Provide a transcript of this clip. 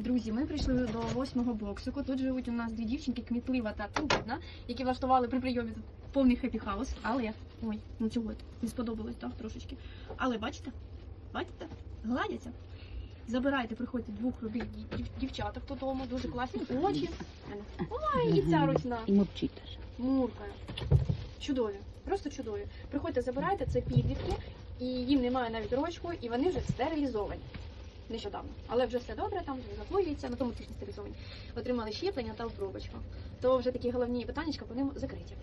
Друзі, ми прийшли до 8-го боксику. Тут живуть у нас дві дівчинки, кмітлива та турботна, які влаштували при прийомі тут повний хеппі-хаус. Але, ой, ну цього не сподобалось, так, трошечки. Але бачите? Бачите? Гладяться. Забирайте, приходьте двох рудих дівчаток додому, дуже класні очі. Ой, і ця ручна. І мовчить теж. Муркає. Чудові, просто чудові. Приходьте, забирайте, це підлітки, і їм немає навіть рочку, і вони вже стерилізовані. Нещодавно. Але вже все добре, там загоюється, на тому тижні стерилізовані. Отримали щеплення та обробочку. То вже такі головні питаннячка по ним закриті.